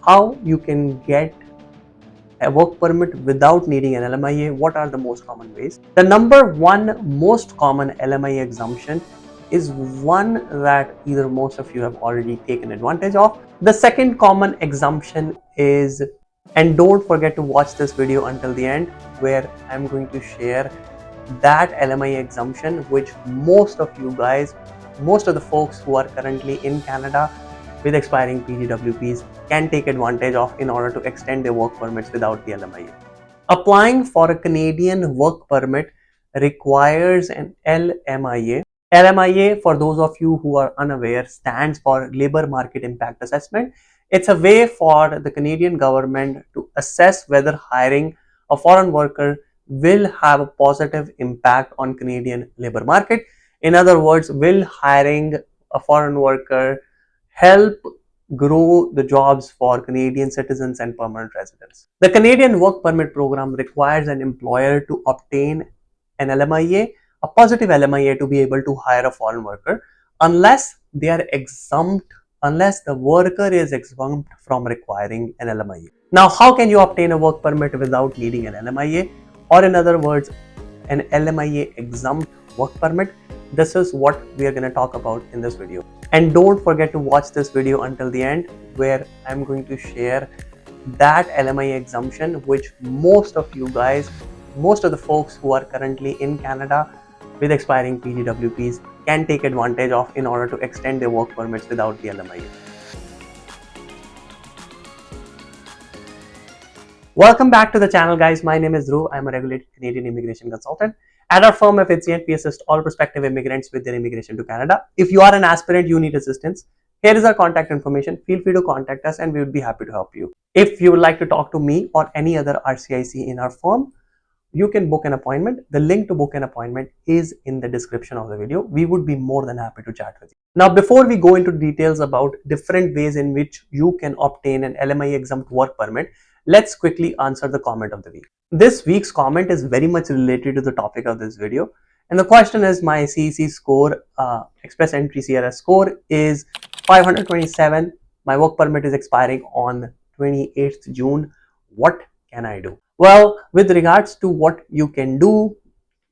how you can get a work permit without needing an LMIA. What are the most common ways? The number one most common LMIA exemption is one that either most of you have already taken advantage of. The second common exemption is, and don't forget to watch this video until the end, where I'm going to share that LMIA exemption which most of you guys, most of the folks who are currently in Canada with expiring PGWPs can take advantage of in order to extend their work permits without the LMIA. Applying for a Canadian work permit requires an LMIA. LMIA, for those of you who are unaware, stands for Labour Market Impact Assessment. It's a way for the Canadian government to assess whether hiring a foreign worker will have a positive impact on Canadian labour market. In other words, will hiring a foreign worker help grow the jobs for Canadian citizens and permanent residents? The Canadian Work Permit Program requires an employer to obtain an LMIA, a positive LMIA, to be able to hire a foreign worker unless they are exempt, unless the worker is exempt from requiring an LMIA. Now, how can you obtain a work permit without needing an LMIA? Or in other words, an LMIA exempt work permit? This is what we are going to talk about in this video. And don't forget to watch this video until the end, where I'm going to share that LMIA exemption which most of you guys, most of the folks who are currently in Canada with expiring PGWPs can take advantage of in order to extend their work permits without the LMIA. Welcome back to the channel, guys. My name is Dhruv. I'm a regulated Canadian immigration consultant. At our firm Effizient, we assist all prospective immigrants with their immigration to Canada. If you are an aspirant, you need assistance, here is our contact information. Feel free to contact us and we would be happy to help you. If you would like to talk to me or any other RCIC in our firm, you can book an appointment. The link to book an appointment is in the description of the video. We would be more than happy to chat with you. Now, before we go into details about different ways in which you can obtain an LMIA exempt work permit, let's quickly answer the comment of the week. This week's comment is very much related to the topic of this video. And the question is, my CEC score, Express Entry CRS score is 527. My work permit is expiring on 28th June. What can I do? Well, with regards to what you can do,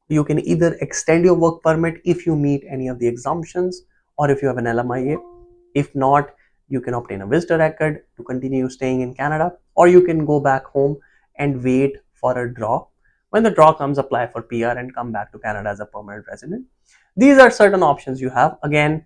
you can either extend your work permit if you meet any of the exemptions or if you have an LMIA. If not, you can obtain a visitor record to continue staying in Canada, or you can go back home and wait for a draw. When the draw comes, apply for PR and come back to Canada as a permanent resident. These are certain options you have. Again,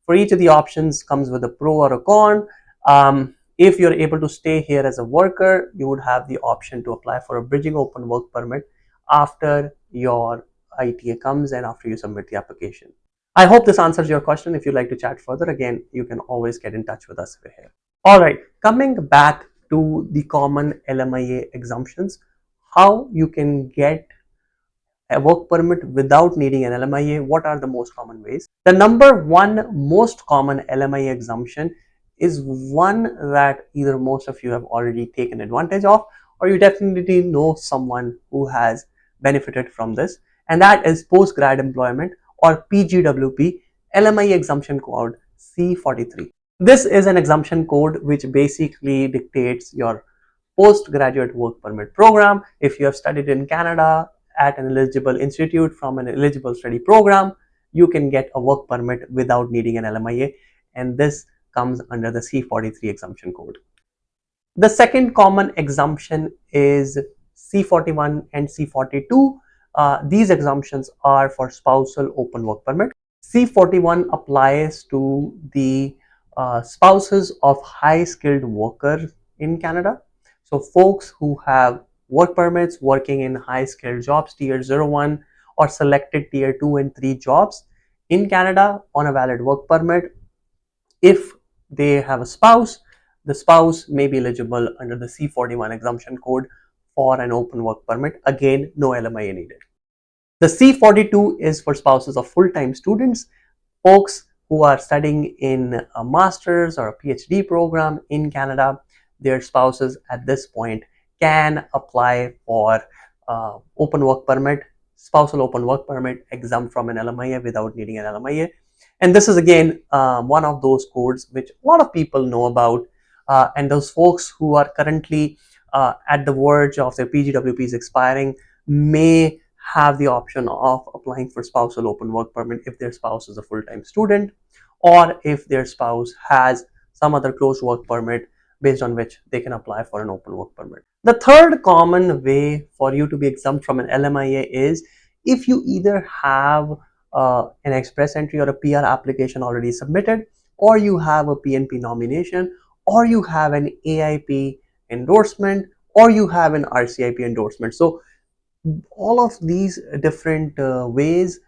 for each of the options comes with a pro or a con. If you're able to stay here as a worker, you would have the option to apply for a bridging open work permit after your ITA comes and after you submit the application. I hope this answers your question. If you'd like to chat further, again, you can always get in touch with us here. All right, coming back to the common LMIA exemptions, how you can get a work permit without needing an LMIA. What are the most common ways? The number one most common LMIA exemption is one that either most of you have already taken advantage of, or you definitely know someone who has benefited from this, and that is post-grad employment, or PGWP, LMIA exemption code C43. This is an exemption code which basically dictates your postgraduate work permit program. If you have studied in Canada at an eligible institute from an eligible study program, you can get a work permit without needing an LMIA, and this comes under the C43 exemption code. The second common exemption is C41 and C42. These exemptions are for spousal open work permit. C41 applies to the spouses of high-skilled workers in Canada. So folks who have work permits working in high-skilled jobs, tier 01 or selected tier 2 and 3 jobs in Canada on a valid work permit. If they have a spouse, the spouse may be eligible under the C41 exemption code for an open work permit. Again, no LMIA needed. The C42 is for spouses of full-time students, folks who are studying in a master's or a PhD program in Canada. Their spouses at this point can apply for open work permit, spousal open work permit, exempt from an LMIA without needing an LMIA. And this is again one of those codes which a lot of people know about. and those folks who are currently at the verge of their PGWPs expiring may have the option of applying for spousal open work permit if their spouse is a full-time student, or if their spouse has some other closed work permit based on which they can apply for an open work permit. The third common way for you to be exempt from an LMIA is if you either have an express entry or a PR application already submitted, or you have a PNP nomination, or you have an AIP endorsement, or you have an RCIP endorsement. So all of these different ways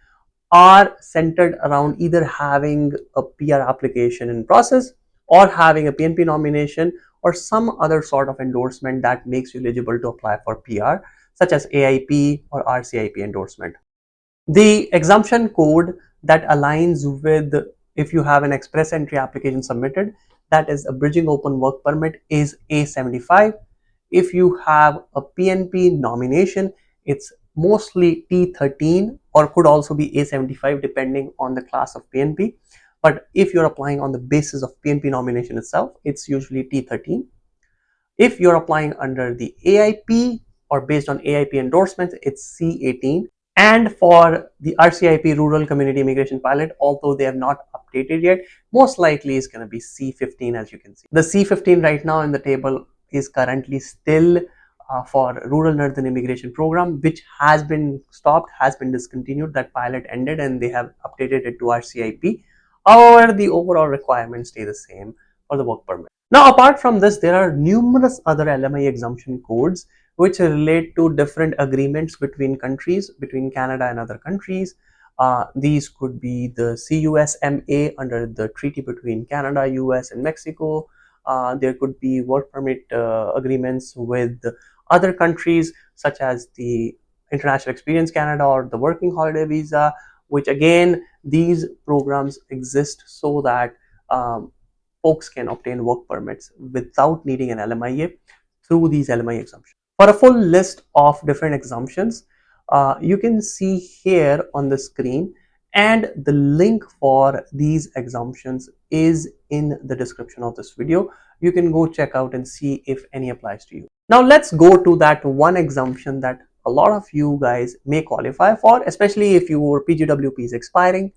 are centered around either having a PR application in process, or having a PNP nomination, or some other sort of endorsement that makes you eligible to apply for PR, such as AIP or RCIP endorsement. The exemption code that aligns with if you have an express entry application submitted, that is a bridging open work permit, is A75. If you have a PNP nomination, it's mostly T13, or could also be A75 depending on the class of PNP. But if you're applying on the basis of PNP nomination itself, it's usually T13. If you're applying under the AIP or based on AIP endorsements, it's C18. And for the RCIP Rural Community Immigration Pilot, although they have not updated yet, most likely is going to be C15, as you can see. The C15 right now in the table is currently still for Rural Northern Immigration Program, which has been stopped, has been discontinued. That pilot ended and they have updated it to RCIP. However, the overall requirements stay the same for the work permit. Now, apart from this, there are numerous other LMIA exemption codes which relate to different agreements between countries, between Canada and other countries. These could be the CUSMA under the treaty between Canada, US, and Mexico. There could be work permit agreements with other countries, such as the International Experience Canada or the Working Holiday Visa, which again, these programs exist so that folks can obtain work permits without needing an LMIA through these LMIA exemptions. For a full list of different exemptions, you can see here on the screen, and the link for these exemptions is in the description of this video. You can go check out and see if any applies to you. Now let's go to that one exemption that a lot of you guys may qualify for, especially if your PGWP is expiring.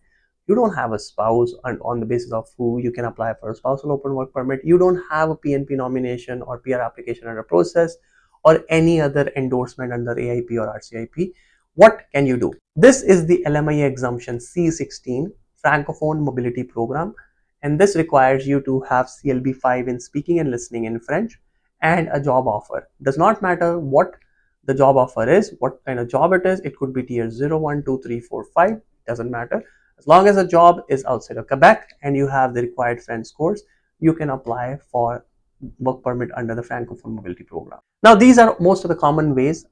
You don't have a spouse, and on the basis of who you can apply for a spousal open work permit. You don't have a PNP nomination or PR application under process, or any other endorsement under AIP or RCIP. What can you do? This is the LMIA exemption C16 Francophone Mobility Program, and this requires you to have CLB5 in speaking and listening in French and a job offer. Does not matter what the job offer is, what kind of job it is. It could be tier 0, 1, 2, 3, 4, 5. Doesn't matter. As long as a job is outside of Quebec and you have the required French scores, you can apply for work permit under the Francophone Mobility Program. Now, these are most of the common ways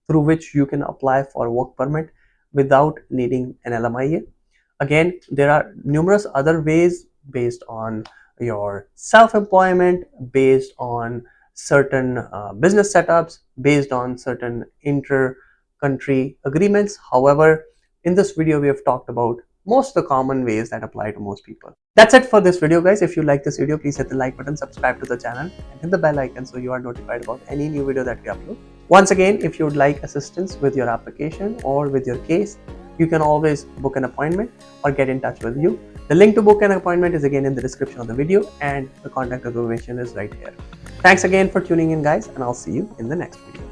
through which you can apply for work permit without needing an LMIA. Again, there are numerous other ways based on your self-employment, based on certain business setups, based on certain inter-country agreements. However, in this video, we have talked about most of the common ways that apply to most people. That's it for this video, guys. If you like this video, please hit the like button, subscribe to the channel, and hit the bell icon so you are notified about any new video that we upload. Once again, if you would like assistance with your application or with your case, you can always book an appointment or get in touch with you. The link to book an appointment is again in the description of the video, and the contact information is right here. Thanks again for tuning in, guys, and I'll see you in the next video.